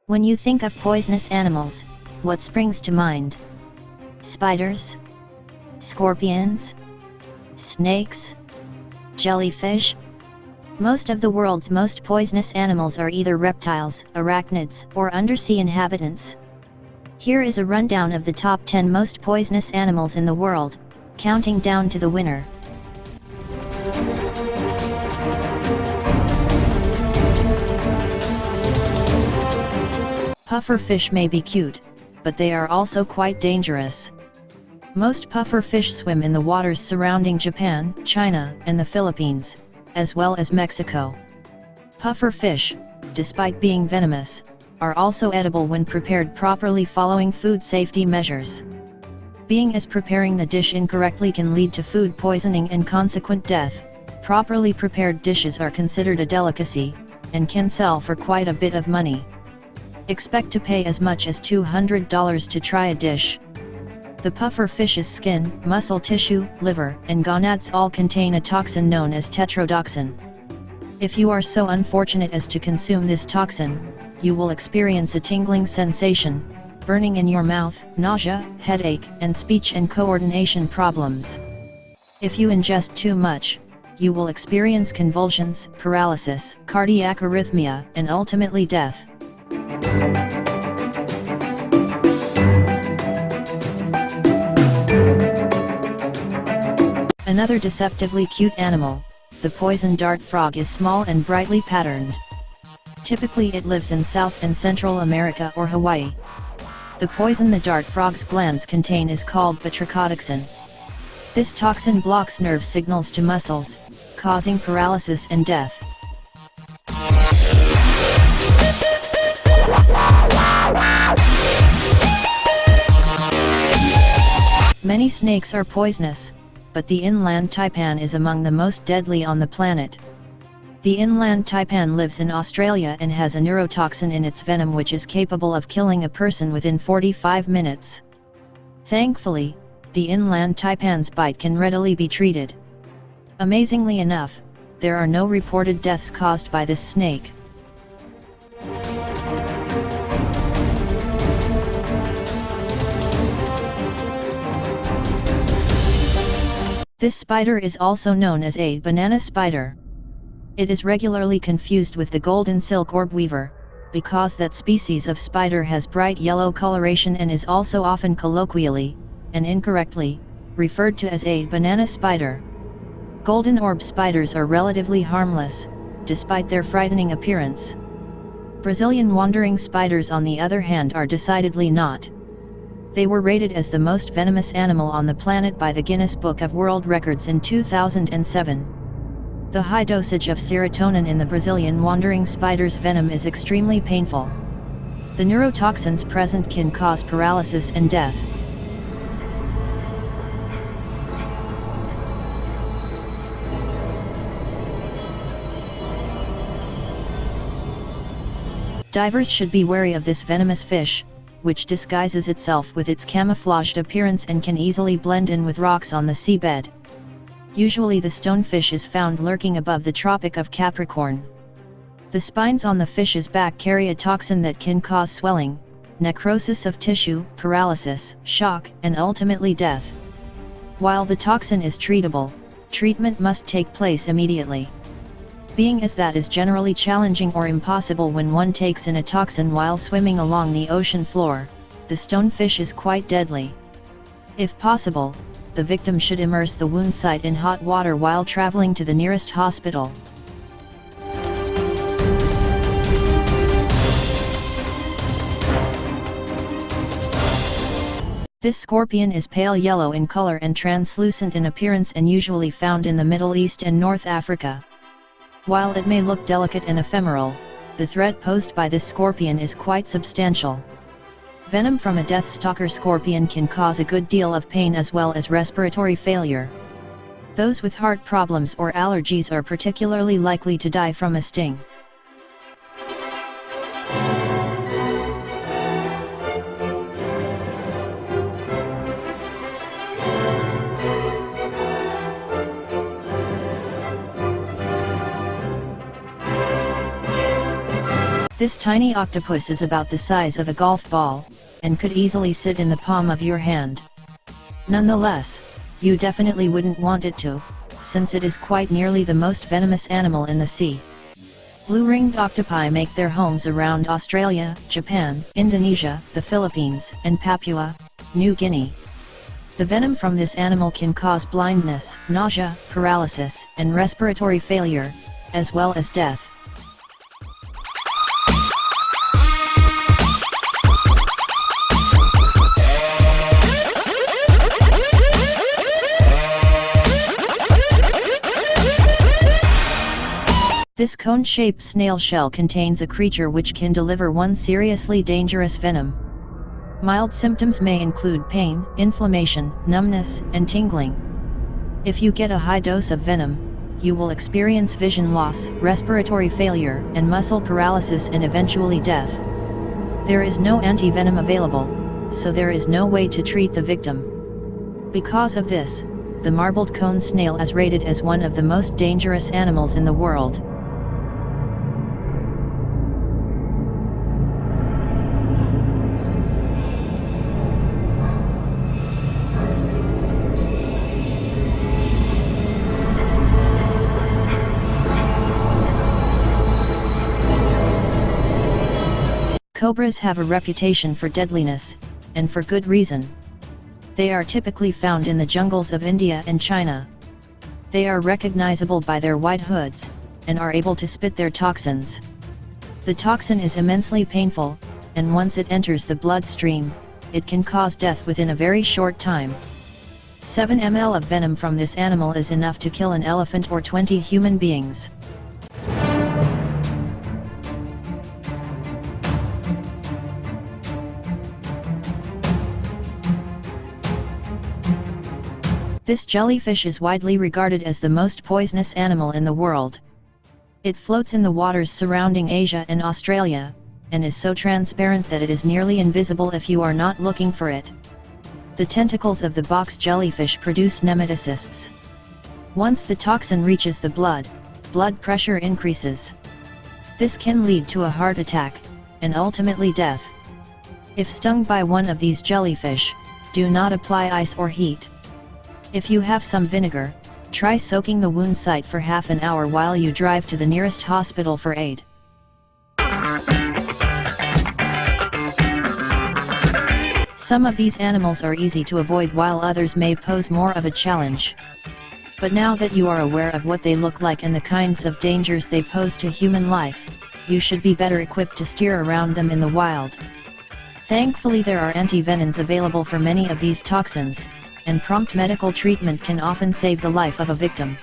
When you think of poisonous animals, what springs to mind? Spiders? Scorpions? Snakes? Jellyfish? Most of the world's most poisonous animals are either reptiles, arachnids, or undersea inhabitants. Here is a rundown of the top 10 most poisonous animals in the world, counting down to the winner. Pufferfish may be cute, but they are also quite dangerous. Most pufferfish swim in the waters surrounding Japan, China, and the Philippines, as well as Mexico. Pufferfish, despite being venomous, are also edible when prepared properly following food safety measures. Being as preparing the dish incorrectly can lead to food poisoning and consequent death, properly prepared dishes are considered a delicacy, and can sell for quite a bit of money. Expect to pay as much as $200 to try a dish. The pufferfish's skin, muscle tissue, liver, and gonads all contain a toxin known as tetrodotoxin. If you are so unfortunate as to consume this toxin, you will experience a tingling sensation, burning in your mouth, nausea, headache, and speech and coordination problems. If you ingest too much, you will experience convulsions, paralysis, cardiac arrhythmia, and ultimately death. Another deceptively cute animal, the poison dart frog, is small and brightly patterned. Typically it lives in South and Central America or Hawaii. The poison the dart frog's glands contain is called batrachotoxin. This toxin blocks nerve signals to muscles, causing paralysis and death. Many snakes are poisonous, but the inland taipan is among the most deadly on the planet. The inland taipan lives in Australia and has a neurotoxin in its venom which is capable of killing a person within 45 minutes. Thankfully, the inland taipan's bite can readily be treated. Amazingly enough, there are no reported deaths caused by this snake. This spider is also known as a banana spider. It is regularly confused with the golden silk orb weaver, because that species of spider has bright yellow coloration and is also often colloquially, and incorrectly, referred to as a banana spider. Golden orb spiders are relatively harmless, despite their frightening appearance. Brazilian wandering spiders on the other hand are decidedly not. They were rated as the most venomous animal on the planet by the Guinness Book of World Records in 2007. The high dosage of serotonin in the Brazilian wandering spider's venom is extremely painful. The neurotoxins present can cause paralysis and death. Divers should be wary of this venomous fish, which disguises itself with its camouflaged appearance and can easily blend in with rocks on the seabed. Usually the stonefish is found lurking above the Tropic of Capricorn. The spines on the fish's back carry a toxin that can cause swelling, necrosis of tissue, paralysis, shock, and ultimately death. While the toxin is treatable, treatment must take place immediately. Being as that is generally challenging or impossible when one takes in a toxin while swimming along the ocean floor, the stonefish is quite deadly. If possible, the victim should immerse the wound site in hot water while traveling to the nearest hospital. This scorpion is pale yellow in color and translucent in appearance and usually found in the Middle East and North Africa. While it may look delicate and ephemeral, the threat posed by this scorpion is quite substantial. Venom from a deathstalker scorpion can cause a good deal of pain as well as respiratory failure. Those with heart problems or allergies are particularly likely to die from a sting. This tiny octopus is about the size of a golf ball, and could easily sit in the palm of your hand. Nonetheless, you definitely wouldn't want it to, since it is quite nearly the most venomous animal in the sea. Blue-ringed octopi make their homes around Australia, Japan, Indonesia, the Philippines, and Papua New Guinea. The venom from this animal can cause blindness, nausea, paralysis, and respiratory failure, as well as death. This cone-shaped snail shell contains a creature which can deliver one seriously dangerous venom. Mild symptoms may include pain, inflammation, numbness, and tingling. If you get a high dose of venom, you will experience vision loss, respiratory failure, and muscle paralysis and eventually death. There is no anti-venom available, so there is no way to treat the victim. Because of this, the marbled cone snail is rated as one of the most dangerous animals in the world. Cobras have a reputation for deadliness, and for good reason. They are typically found in the jungles of India and China. They are recognizable by their white hoods, and are able to spit their toxins. The toxin is immensely painful, and once it enters the bloodstream, it can cause death within a very short time. 7 ml of venom from this animal is enough to kill an elephant or 20 human beings. This jellyfish is widely regarded as the most poisonous animal in the world. It floats in the waters surrounding Asia and Australia, and is so transparent that it is nearly invisible if you are not looking for it. The tentacles of the box jellyfish produce nematocysts. Once the toxin reaches the blood pressure increases. This can lead to a heart attack, and ultimately death. If stung by one of these jellyfish, do not apply ice or heat. If you have some vinegar, try soaking the wound site for half an hour while you drive to the nearest hospital for aid. Some of these animals are easy to avoid while others may pose more of a challenge. But now that you are aware of what they look like and the kinds of dangers they pose to human life, you should be better equipped to steer around them in the wild. Thankfully, there are anti-venoms available for many of these toxins, and prompt medical treatment can often save the life of a victim.